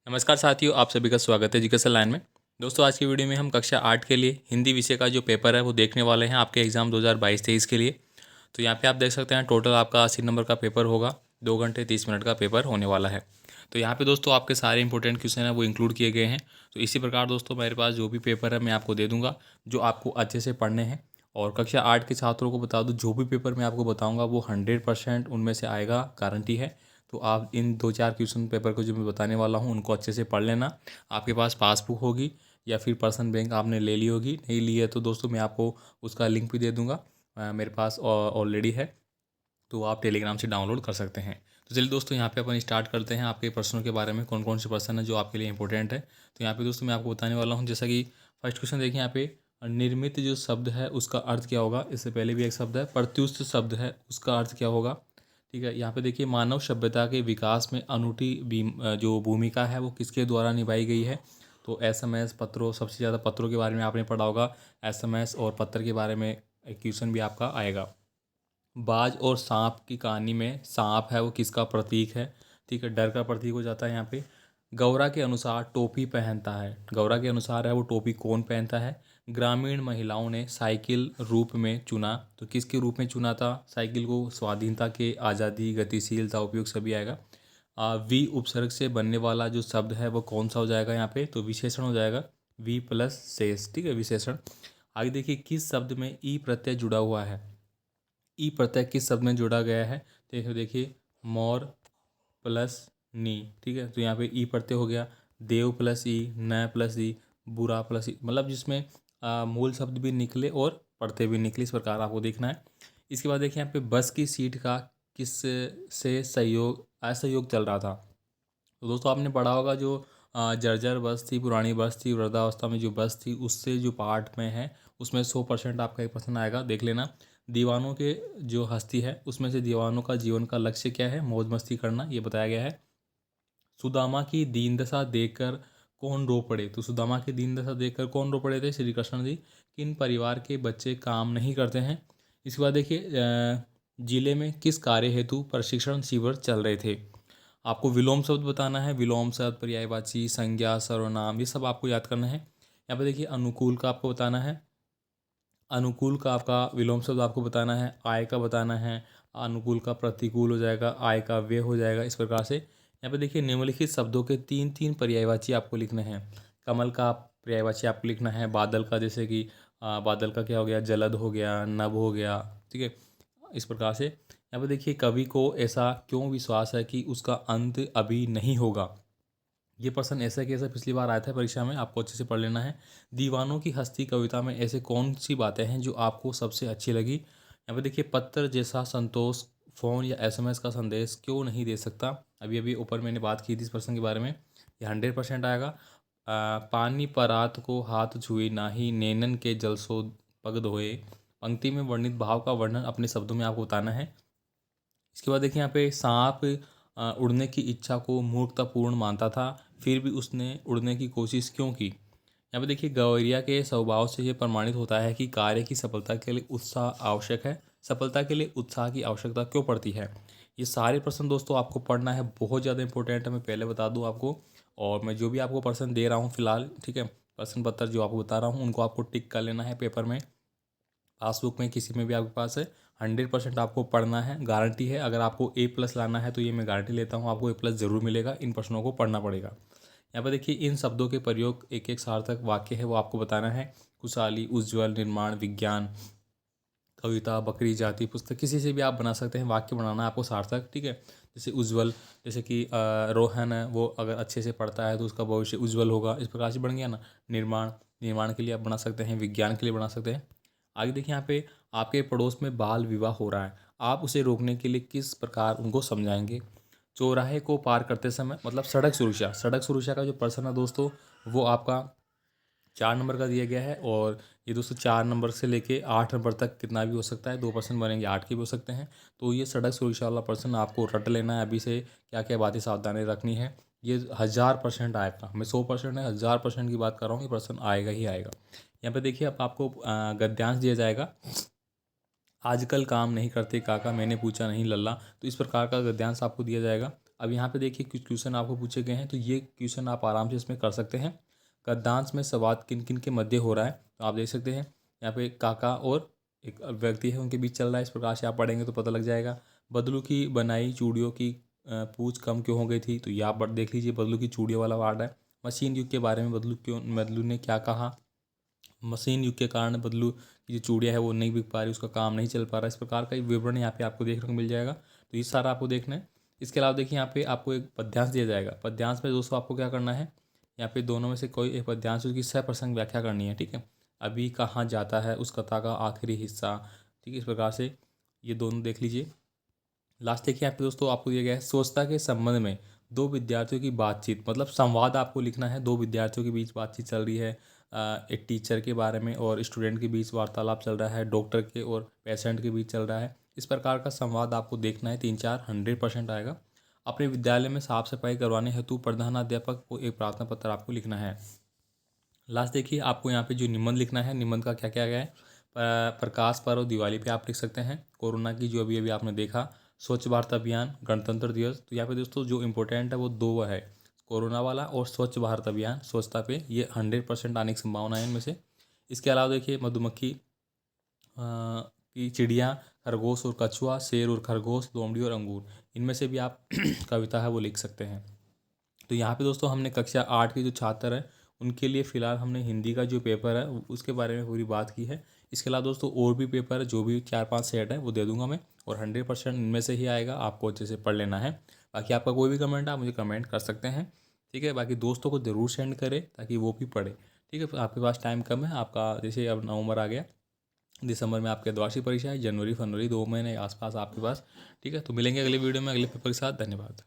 नमस्कार साथियों, आप सभी का स्वागत है जिज्ञासा लाइन में। दोस्तों, आज की वीडियो में हम कक्षा 8 के लिए हिंदी विषय का जो पेपर है वो देखने वाले हैं आपके एग्ज़ाम 2022-23 के लिए। तो यहाँ पे आप देख सकते हैं टोटल आपका 80 नंबर का पेपर होगा। 2 घंटे 30 मिनट का पेपर होने वाला है। तो यहाँ पे दोस्तों आपके सारे इंपॉर्टेंट क्वेश्चन हैं वो इंक्लूड किए गए हैं। तो इसी प्रकार दोस्तों मेरे पास जो भी पेपर है मैं आपको दे दूँगा, जो आपको अच्छे से पढ़ने हैं। और कक्षा 8 के छात्रों को बता दूँ, जो भी पेपर मैं आपको बताऊँगा वो 100% उनमें से आएगा, गारंटी है। तो आप इन 2-4 क्वेश्चन पेपर को जो मैं बताने वाला हूँ उनको अच्छे से पढ़ लेना। आपके पास पासबुक होगी या फिर पर्सनल बैंक आपने ले ली होगी, नहीं ली है तो दोस्तों मैं आपको उसका लिंक भी दे दूँगा। मेरे पास ऑलरेडी है, तो आप टेलीग्राम से डाउनलोड कर सकते हैं। तो चलिए दोस्तों, यहाँ पे अपन स्टार्ट करते हैं आपके प्रश्नों के बारे में, कौन कौन से प्रश्न हैं जो आपके लिए इंपॉर्टेंट है। तो यहाँ पे दोस्तों मैं आपको बताने वाला हूँ, जैसा कि फर्स्ट क्वेश्चन देखिए यहाँ पे, निर्मित जो शब्द है उसका अर्थ क्या होगा। इससे पहले भी एक शब्द है प्रत्युष्ट शब्द है, उसका अर्थ क्या होगा। ठीक है, यहाँ पे देखिए मानव सभ्यता के विकास में अनूठी जो भूमिका है वो किसके द्वारा निभाई गई है। तो एसएमएस, पत्रों, सबसे ज़्यादा पत्रों के बारे में आपने पढ़ा होगा। एसएमएस और पत्र के बारे में एक क्वेश्चन भी आपका आएगा। बाज और सांप की कहानी में सांप है वो किसका प्रतीक है। ठीक है, डर का प्रतीक हो जाता है यहाँ पे। गौरा के अनुसार टोपी पहनता है, गौरा के अनुसार है वो टोपी कौन पहनता है। ग्रामीण महिलाओं ने साइकिल रूप में चुना, तो किसके रूप में चुना था साइकिल को। स्वाधीनता के, आज़ादी, गतिशीलता, उपयोग सभी आएगा। वी उपसर्ग से बनने वाला जो शब्द है वो कौन सा हो जाएगा यहाँ पे, तो विशेषण हो जाएगा। वी प्लस शेष, ठीक है, विशेषण। आगे देखिए किस शब्द में ई प्रत्यय जुड़ा हुआ है। ई प्रत्यय किस शब्द में जोड़ा गया है, तो देखिए मोर प्लस नी। ठीक है, तो यहाँ पे ई प्रत्यय हो गया। देव प्लस ई, न प्लस ई, बुरा प्लस ई, मतलब जिसमें मूल शब्द भी निकले और प्रत्यय भी निकले, इस प्रकार आपको देखना है। इसके बाद देखिए यहाँ पे बस की सीट का किस से सहयोग असहयोग चल रहा था। तो दोस्तों आपने पढ़ा होगा जो जर्जर बस थी, पुरानी बस थी, वृद्धावस्था में जो बस थी, उससे जो पार्ट में है उसमें 100% आपका एक प्रश्न आएगा, देख लेना। दीवानों के जो हस्ती है उसमें से दीवानों का जीवन का लक्ष्य क्या है, मौज मस्ती करना, ये बताया गया है। सुदामा की दीन दशा देखकर कौन रो पड़े, तो सुदामा की दीन दशा देखकर कौन रो पड़े थे, श्री कृष्ण जी। किन परिवार के बच्चे काम नहीं करते हैं। इसके बाद देखिए जिले में किस कार्य हेतु प्रशिक्षण शिविर चल रहे थे। आपको विलोम शब्द बताना है, विलोम शब्द, पर्यायवाची, संज्ञा, सर्वनाम, ये सब आपको याद करना है। यहाँ पे देखिए अनुकूल का आपको बताना है, अनुकूल का आपका विलोम शब्द आपको बताना है। आय का बताना है, अनुकूल का प्रतिकूल हो जाएगा, आय का व्यय हो जाएगा, इस प्रकार से। यहाँ पे देखिए निम्नलिखित शब्दों के तीन तीन पर्यायवाची आपको लिखने हैं। कमल का पर्यायवाची आपको लिखना है, बादल का जैसे कि बादल का क्या हो गया, जलद हो गया, नभ हो गया। ठीक है, इस प्रकार से। यहाँ पे देखिए कवि को ऐसा क्यों विश्वास है कि उसका अंत अभी नहीं होगा। ये प्रश्न ऐसा कि ऐसा पिछली बार आया था परीक्षा में, आपको अच्छे से पढ़ लेना है। दीवानों की हस्ती कविता में ऐसे कौन सी बातें हैं जो आपको सबसे अच्छी लगी। यहाँ पे देखिए पत्र जैसा संतोष फ़ोन या एसएमएस का संदेश क्यों नहीं दे सकता। अभी अभी ऊपर मैंने बात की थी इस प्रश्न के बारे में, ये 100% आएगा। पानी परात को हाथ छुए नाही, नैनन के जलसो पग धोए। पंक्ति में वर्णित भाव का वर्णन अपने शब्दों में आपको बताना है। इसके बाद देखिए यहाँ पे सांप उड़ने की इच्छा को मूर्खतापूर्ण मानता था, फिर भी उसने उड़ने की कोशिश क्यों की। यहाँ पे देखिए गौरिया के स्वभाव से ये प्रमाणित होता है कि कार्य की सफलता के लिए उत्साह आवश्यक है। सफलता के लिए उत्साह की आवश्यकता क्यों पड़ती है। ये सारे प्रश्न दोस्तों आपको पढ़ना है, बहुत ज़्यादा इंपॉर्टेंट है, मैं पहले बता दूँ आपको। और मैं जो भी आपको प्रश्न दे रहा हूँ फिलहाल, ठीक है, प्रश्न पत्र जो आपको बता रहा हूँ उनको आपको टिक कर लेना है पेपर में, पासबुक में, किसी में भी आपके पास है। 100% आपको पढ़ना है, गारंटी है। अगर आपको A+ लाना है तो ये मैं गारंटी लेता हूँ आपको A+ ज़रूर मिलेगा, इन प्रश्नों को पढ़ना पड़ेगा। यहाँ पर देखिए इन शब्दों के प्रयोग, एक एक सार्थक वाक्य है वो आपको बताना है। खुशहाली, उज्ज्वल, निर्माण, विज्ञान, कविता, बकरी जाति, पुस्तक, किसी से भी आप बना सकते हैं, वाक्य बनाना है आपको सार्थक। ठीक है, जैसे उज्ज्वल, जैसे कि रोहन है वो अगर अच्छे से पढ़ता है तो उसका भविष्य उज्ज्वल होगा, इस प्रकार से बन गया ना। निर्माण, निर्माण के लिए आप बना सकते हैं, विज्ञान के लिए बना सकते हैं। आगे देखिए यहाँ पे आपके पड़ोस में बाल विवाह हो रहा है, आप उसे रोकने के लिए किस प्रकार उनको समझाएंगे। चौराहे को पार करते समय, मतलब सड़क सुरक्षा, सड़क सुरक्षा का जो प्रश्न है दोस्तों वो आपका 4 नंबर का दिया गया है। और ये दोस्तों 4 नंबर से लेके 8 नंबर तक कितना भी हो सकता है, 2 प्रश्न बनेंगे 8 के भी हो सकते हैं। तो ये सड़क सुरक्षा वाला प्रश्न आपको रट लेना है अभी से, क्या क्या बातें सावधानी रखनी है। ये 1000% आएगा, मैं 100% है, 1000% की बात कर रहा हूँ, ये प्रश्न आएगा ही आएगा। यहाँ पे देखिए अब आपको गद्यांश दिया जाएगा। आजकल काम नहीं करते काका, मैंने पूछा नहीं लल्ला, तो इस प्रकार का गद्यांश आपको दिया जाएगा। अब यहाँ पे देखिए कुछ क्वेश्चन आपको पूछे गए हैं, तो ये क्वेश्चन आप आराम से इसमें कर सकते हैं। गद्यांश में संवाद किन किन के मध्य हो रहा है, तो आप देख सकते हैं यहाँ पे काका और एक व्यक्ति है, उनके बीच चल रहा है। इस प्रकार से आप पढ़ेंगे तो पता लग जाएगा। बदलू की बनाई चूड़ियों की पूछ कम क्यों हो गई थी, तो ये आप देख लीजिए, बदलू की चूड़ियों वाला वार्ड है। मशीन युग के बारे में बदलू ने क्या कहा, मशीन युग के कारण बदलू की जो चूड़ियाँ है वो नहीं बिक पा रही, उसका काम नहीं चल पा रहा। इस प्रकार का एक विवरण यहाँ पे आपको देखने को मिल जाएगा, तो ये सारा आपको देखना है। इसके अलावा देखिए यहाँ पे आपको एक पद्यांश दिया जाएगा। पद्यांश में दोस्तों आपको क्या करना है, यहाँ पे दोनों में से कोई एक पद्यांश उसकी सप्रसंग व्याख्या करनी है, ठीक है। अभी कहाँ जाता है उस कथा का आखिरी हिस्सा, ठीक है। इस प्रकार से ये दोनों देख लीजिए। लास्ट देखिए यहाँ पे दोस्तों आपको दिया गया है स्वच्छता के संबंध में दो विद्यार्थियों की बातचीत, मतलब संवाद आपको लिखना है। दो विद्यार्थियों के बीच बातचीत चल रही है, एक टीचर के बारे में और स्टूडेंट के बीच वार्तालाप चल रहा है, डॉक्टर के और पेशेंट के बीच चल रहा है। इस प्रकार का संवाद आपको देखना है। 3-4 100% आएगा। अपने विद्यालय में साफ सफाई करवाने हेतु प्रधानाध्यापक को एक प्रार्थना पत्र आपको लिखना है। लास्ट देखिए आपको यहाँ पे जो निबंध लिखना है, निबंध का क्या क्या गया है, प्रकाश पर्व दिवाली पे आप लिख सकते हैं, कोरोना की जो अभी अभी आपने देखा, स्वच्छ भारत अभियान, गणतंत्र दिवस। तो यहाँ पे दोस्तों जो इम्पोर्टेंट है वो दो है, कोरोना वाला और स्वच्छ भारत अभियान, स्वच्छता पे। ये 100% आने की संभावना है इनमें से। इसके अलावा देखिए मधुमक्खी की, चिड़िया, खरगोश और कछुआ, शेर और खरगोश, लोमड़ी और अंगूर, इनमें से भी आप कविता है वो लिख सकते हैं। तो यहाँ पे दोस्तों हमने कक्षा 8 के जो छात्र हैं उनके लिए फ़िलहाल हमने हिंदी का जो पेपर है उसके बारे में पूरी बात की है। इसके अलावा दोस्तों और भी पेपर है, जो भी 4-5 सेट है वो दे दूंगा मैं, और 100% इनमें से ही आएगा, आपको अच्छे से पढ़ लेना है। बाकी आपका कोई भी कमेंट है आप मुझे कमेंट कर सकते हैं, ठीक है। बाकी दोस्तों को ज़रूर सेंड करें ताकि वो भी पढ़े, ठीक है। आपके पास टाइम कम है, आपका जैसे अब नवंबर आ गया, दिसंबर में आपके वार्षिक परीक्षा है, जनवरी फरवरी 2 महीने आसपास आपके पास, ठीक है। तो मिलेंगे अगले वीडियो में अगले पेपर के साथ। धन्यवाद।